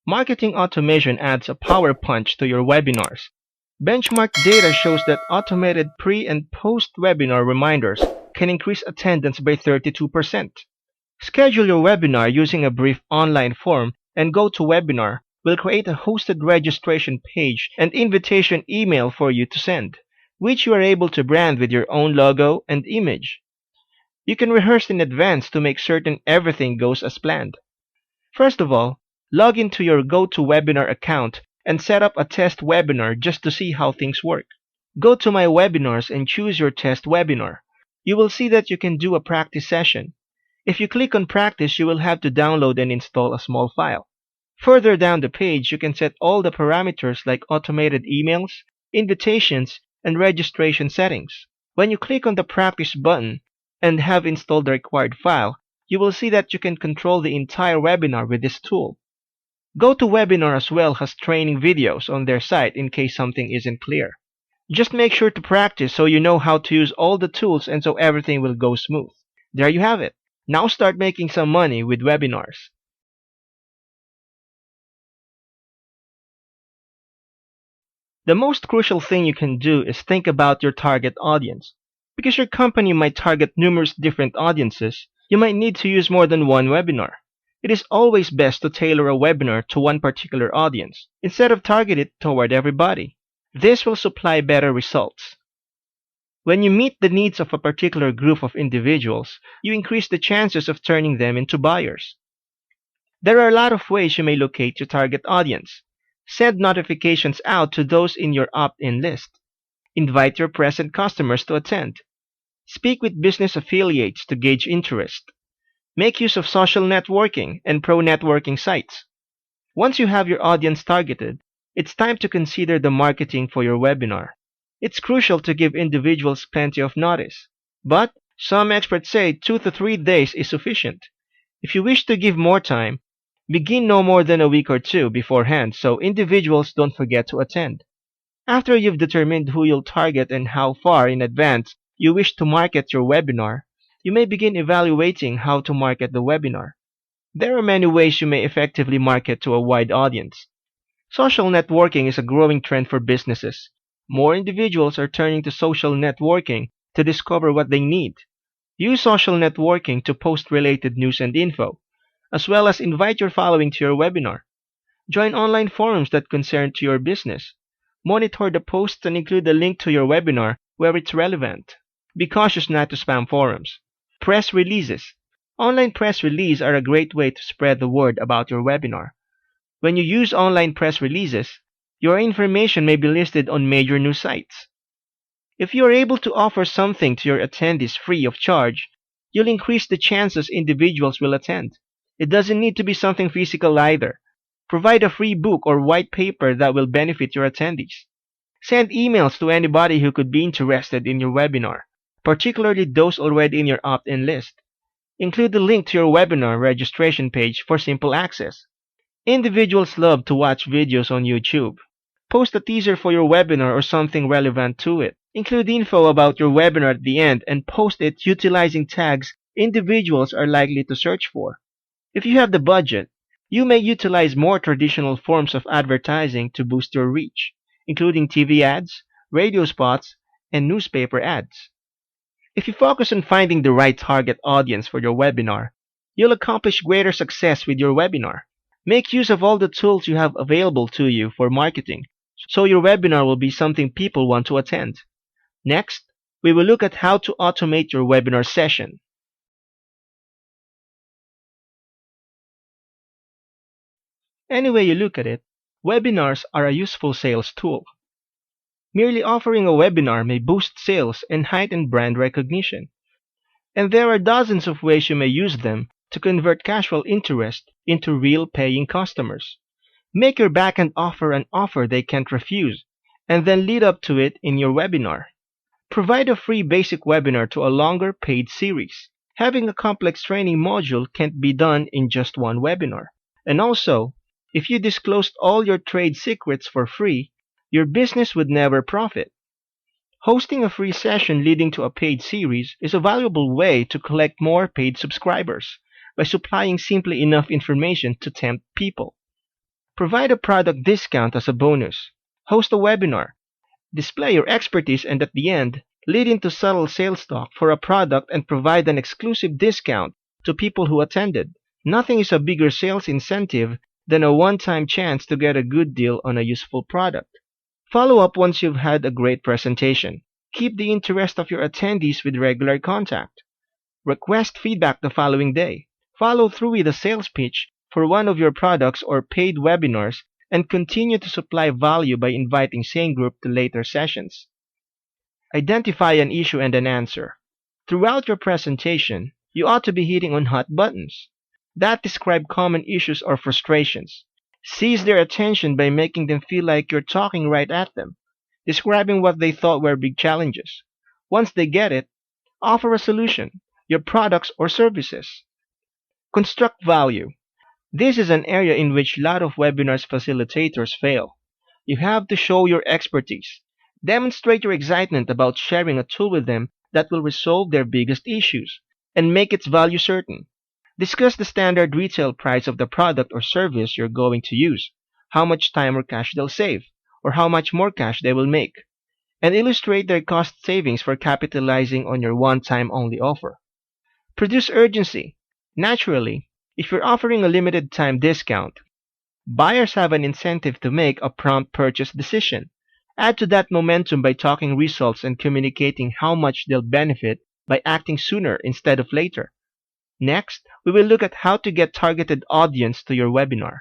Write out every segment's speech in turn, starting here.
Marketing automation adds a power punch to your webinars. Benchmark data shows that automated pre and post webinar reminders can increase attendance by 32%. Schedule your webinar using a brief online form, and GoToWebinar will create a hosted registration page and invitation email for you to send, which you are able to brand with your own logo and image. You can rehearse in advance to make certain everything goes as planned. First of all, log into your GoToWebinar account and set up a test webinar just to see how things work. Go to My Webinars and choose your test webinar. You will see that you can do a practice session. If you click on practice, you will have to download and install a small file. Further down the page, you can set all the parameters like automated emails, invitations, and registration settings. When you click on the practice button and have installed the required file, you will see that you can control the entire webinar with this tool. GoToWebinar as well has training videos on their site in case something isn't clear. Just make sure to practice so you know how to use all the tools and so everything will go smooth. There you have it. Now start making some money with webinars. The most crucial thing you can do is think about your target audience. Because your company might target numerous different audiences, you might need to use more than one webinar. It is always best to tailor a webinar to one particular audience, instead of target it toward everybody. This will supply better results. When you meet the needs of a particular group of individuals, you increase the chances of turning them into buyers. There are a lot of ways you may locate your target audience. Send notifications out to those in your opt-in list. Invite your present customers to attend. Speak with business affiliates to gauge interest. Make use of social networking and pro-networking sites. Once you have your audience targeted, it's time to consider the marketing for your webinar. It's crucial to give individuals plenty of notice, but some experts say 2 to 3 days is sufficient. If you wish to give more time, begin no more than a week or two beforehand so individuals don't forget to attend. After you've determined who you'll target and how far in advance you wish to market your webinar, you may begin evaluating how to market the webinar. There are many ways you may effectively market to a wide audience. Social networking is a growing trend for businesses. More individuals are turning to social networking to discover what they need. Use social networking to post related news and info, as well as invite your following to your webinar. Join online forums that concern to your business. Monitor the posts and include a link to your webinar where it's relevant. Be cautious not to spam forums. Press releases. Online press releases are a great way to spread the word about your webinar. When you use online press releases, your information may be listed on major news sites. If you are able to offer something to your attendees free of charge, you'll increase the chances individuals will attend. It doesn't need to be something physical either. Provide a free book or white paper that will benefit your attendees. Send emails to anybody who could be interested in your webinar, particularly those already in your opt-in list. Include the link to your webinar registration page for simple access. Individuals love to watch videos on YouTube. Post a teaser for your webinar or something relevant to it. Include info about your webinar at the end and post it utilizing tags individuals are likely to search for. If you have the budget, you may utilize more traditional forms of advertising to boost your reach, including TV ads, radio spots, and newspaper ads. If you focus on finding the right target audience for your webinar, you'll accomplish greater success with your webinar. Make use of all the tools you have available to you for marketing, so your webinar will be something people want to attend. Next, we will look at how to automate your webinar session. Any way you look at it, webinars are a useful sales tool. Merely offering a webinar may boost sales and heighten brand recognition. And there are dozens of ways you may use them to convert casual interest into real paying customers. Make your backend offer an offer they can't refuse, and then lead up to it in your webinar. Provide a free basic webinar to a longer paid series. Having a complex training module can't be done in just one webinar. And also, if you disclosed all your trade secrets for free, your business would never profit. Hosting a free session leading to a paid series is a valuable way to collect more paid subscribers by supplying simply enough information to tempt people. Provide a product discount as a bonus. Host a webinar. Display your expertise and at the end, lead into subtle sales talk for a product and provide an exclusive discount to people who attended. Nothing is a bigger sales incentive than a one-time chance to get a good deal on a useful product. Follow up once you've had a great presentation. Keep the interest of your attendees with regular contact. Request feedback the following day. Follow through with a sales pitch for one of your products or paid webinars and continue to supply value by inviting same group to later sessions. Identify an issue and an answer. Throughout your presentation, you ought to be hitting on hot buttons that describe common issues or frustrations. Seize their attention by making them feel like you're talking right at them, describing what they thought were big challenges. Once they get it, offer a solution, your products or services. Construct value. This is an area in which a lot of webinars facilitators fail. You have to show your expertise. Demonstrate your excitement about sharing a tool with them that will resolve their biggest issues, and make its value certain. Discuss the standard retail price of the product or service you're going to use, how much time or cash they'll save, or how much more cash they will make, and illustrate their cost savings for capitalizing on your one-time only offer. Produce urgency. Naturally, if you're offering a limited time discount, buyers have an incentive to make a prompt purchase decision. Add to that momentum by talking results and communicating how much they'll benefit by acting sooner instead of later. Next, we will look at how to get targeted audience to your webinar.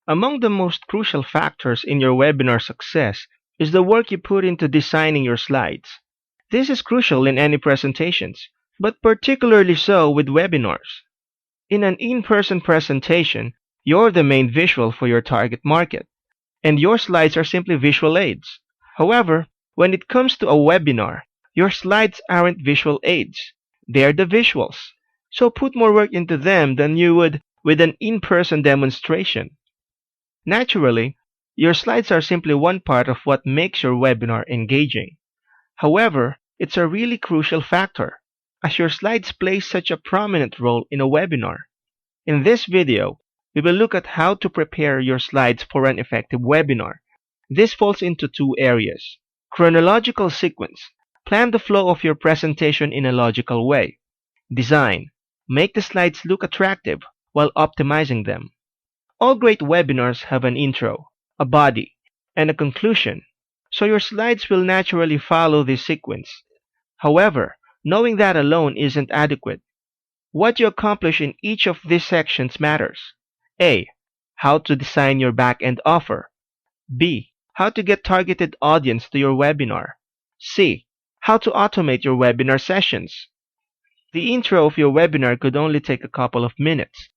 Among the most crucial factors in your webinar success is the work you put into designing your slides. This is crucial in any presentations, but particularly so with webinars. In an in-person presentation, you're the main visual for your target market, and your slides are simply visual aids. However, when it comes to a webinar, your slides aren't visual aids. They're the visuals. So put more work into them than you would with an in-person demonstration. Naturally, your slides are simply one part of what makes your webinar engaging. However, it's a really crucial factor, as your slides play such a prominent role in a webinar. In this video, we will look at how to prepare your slides for an effective webinar. This falls into two areas. Chronological sequence. Plan the flow of your presentation in a logical way. Design. Make the slides look attractive while optimizing them. All great webinars have an intro, a body, and a conclusion, so your slides will naturally follow this sequence. However, knowing that alone isn't adequate. What you accomplish in each of these sections matters. A. How to design your back-end offer. B. How to get targeted audience to your webinar. C. How to automate your webinar sessions. The intro of your webinar could only take a couple of minutes.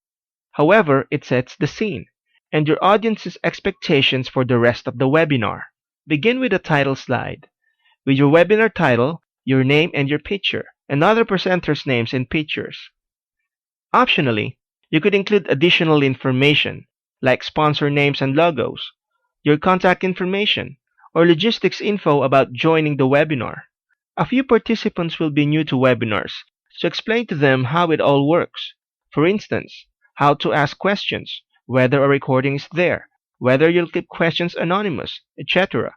However, it sets the scene, and your audience's expectations for the rest of the webinar. Begin with a title slide. With your webinar title, your name and your picture, and other presenters' names and pictures. Optionally, you could include additional information, like sponsor names and logos, your contact information, or logistics info about joining the webinar. A few participants will be new to webinars, so explain to them how it all works. For instance, how to ask questions, whether a recording is there, whether you'll keep questions anonymous, etc.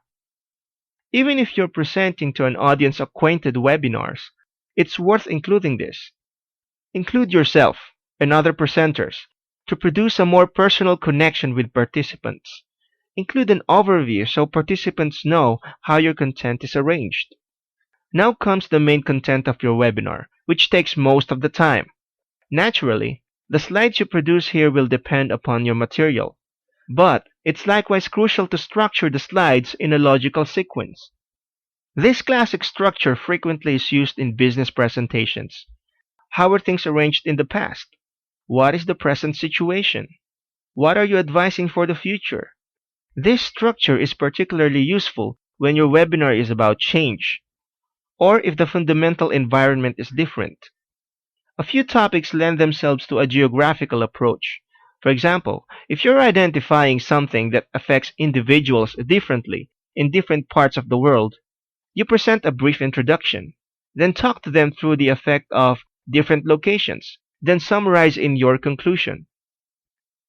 Even if you're presenting to an audience acquainted webinars, it's worth including this. Include yourself and other presenters to produce a more personal connection with participants. Include an overview so participants know how your content is arranged. Now comes the main content of your webinar, which takes most of the time. Naturally, the slides you produce here will depend upon your material, but it's likewise crucial to structure the slides in a logical sequence. This classic structure frequently is used in business presentations. How were things arranged in the past? What is the present situation? What are you advising for the future? This structure is particularly useful when your webinar is about change, or if the fundamental environment is different. A few topics lend themselves to a geographical approach. For example, if you're identifying something that affects individuals differently in different parts of the world, you present a brief introduction, then talk to them through the effect of different locations, then summarize in your conclusion.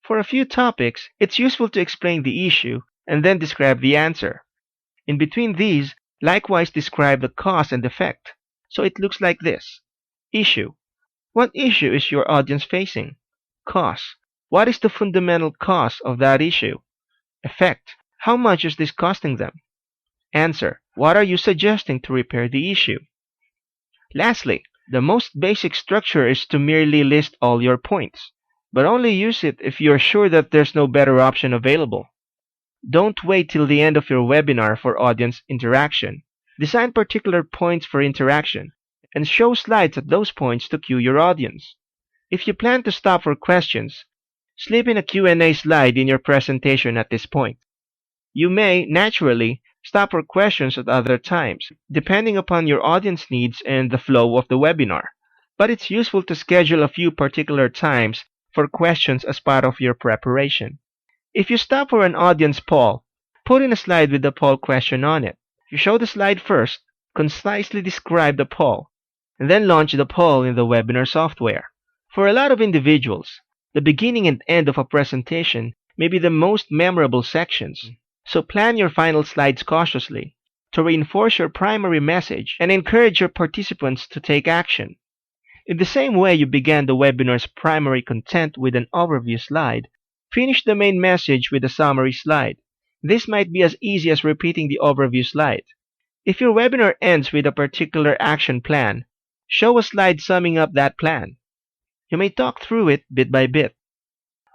For a few topics, it's useful to explain the issue and then describe the answer. In between these, likewise describe the cause and effect. So it looks like this. Issue. What issue is your audience facing? Cause. What is the fundamental cause of that issue? Effect. How much is this costing them? Answer. What are you suggesting to repair the issue? Lastly, the most basic structure is to merely list all your points, but only use it if you're sure that there's no better option available. Don't wait till the end of your webinar for audience interaction. Design particular points for interaction, and show slides at those points to cue your audience. If you plan to stop for questions, slip in a Q&A slide in your presentation at this point. You may, naturally, stop for questions at other times, depending upon your audience needs and the flow of the webinar. But it's useful to schedule a few particular times for questions as part of your preparation. If you stop for an audience poll, put in a slide with the poll question on it. You show the slide first, concisely describe the poll, and then launch the poll in the webinar software. For a lot of individuals, the beginning and end of a presentation may be the most memorable sections, so plan your final slides cautiously to reinforce your primary message and encourage your participants to take action. In the same way you began the webinar's primary content with an overview slide, finish the main message with a summary slide. This might be as easy as repeating the overview slide. If your webinar ends with a particular action plan, show a slide summing up that plan. You may talk through it bit by bit.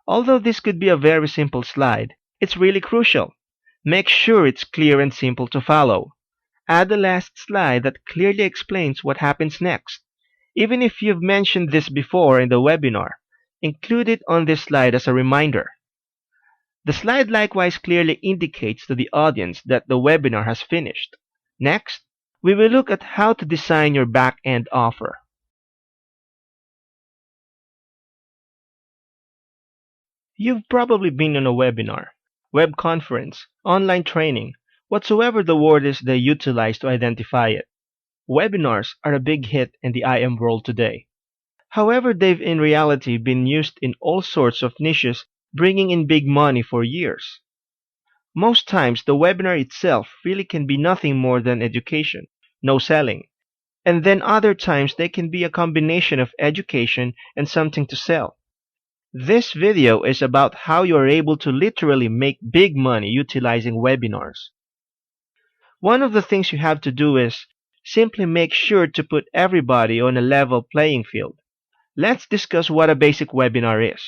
Although this could be a very simple slide, it's really crucial. Make sure it's clear and simple to follow. Add the last slide that clearly explains what happens next. Even if you've mentioned this before in the webinar, include it on this slide as a reminder. The slide likewise clearly indicates to the audience that the webinar has finished. Next, we will look at how to design your back-end offer. You've probably been on a webinar, web conference, online training, whatsoever the word is they utilize to identify it. Webinars are a big hit in the IM world today. However, they've in reality been used in all sorts of niches, bringing in big money for years. Most times, the webinar itself really can be nothing more than education, no selling. And then other times they can be a combination of education and something to sell. This video is about how you are able to literally make big money utilizing webinars. One of the things you have to do is simply make sure to put everybody on a level playing field. Let's discuss what a basic webinar is.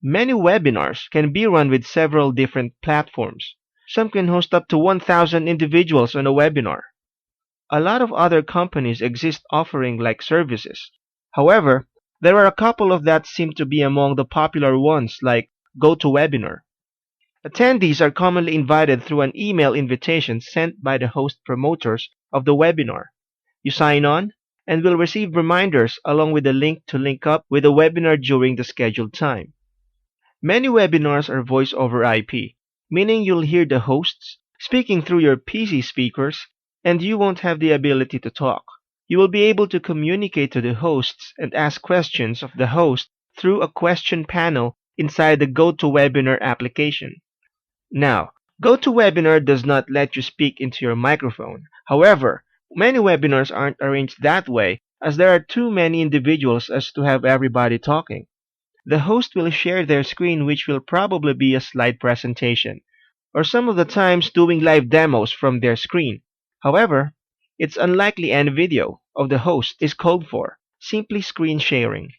Many webinars can be run with several different platforms. Some can host up to 1,000 individuals on a webinar. A lot of other companies exist offering like services. However, there are a couple of that seem to be among the popular ones like GoToWebinar. Attendees are commonly invited through an email invitation sent by the host promoters of the webinar. You sign on and will receive reminders along with a link to link up with the webinar during the scheduled time. Many webinars are voice over IP, meaning you'll hear the hosts speaking through your PC speakers and you won't have the ability to talk. You will be able to communicate to the hosts and ask questions of the host through a question panel inside the GoToWebinar application. Now, GoToWebinar does not let you speak into your microphone. However, many webinars aren't arranged that way as there are too many individuals as to have everybody talking. The host will share their screen, which will probably be a slide presentation, or some of the times doing live demos from their screen. However, it's unlikely any video of the host is called for, simply screen sharing.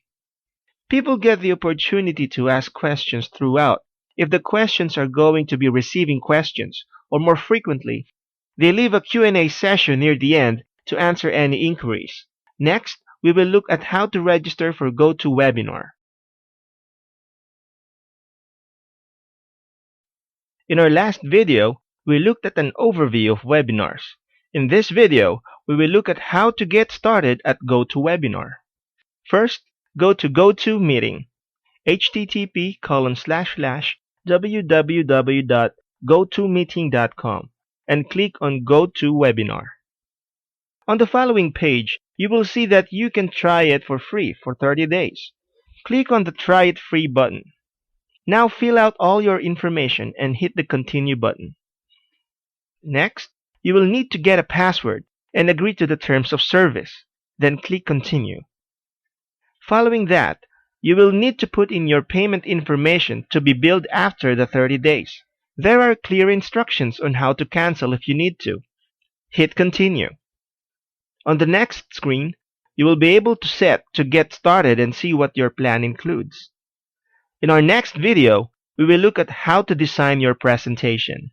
People get the opportunity to ask questions throughout if the questions are going to be receiving questions, or more frequently, they leave a Q&A session near the end to answer any inquiries. Next, we will look at how to register for GoToWebinar. In our last video, we looked at an overview of webinars. In this video, we will look at how to get started at GoToWebinar. First, go to GoToMeeting, http://www.gotomeeting.com, and click on GoToWebinar. On the following page, you will see that you can try it for free for 30 days. Click on the Try It Free button. Now fill out all your information and hit the Continue button. Next, you will need to get a password and agree to the terms of service. Then click Continue. Following that, you will need to put in your payment information to be billed after the 30 days. There are clear instructions on how to cancel if you need to. Hit Continue. On the next screen, you will be able to set to get started and see what your plan includes. In our next video, we will look at how to design your presentation.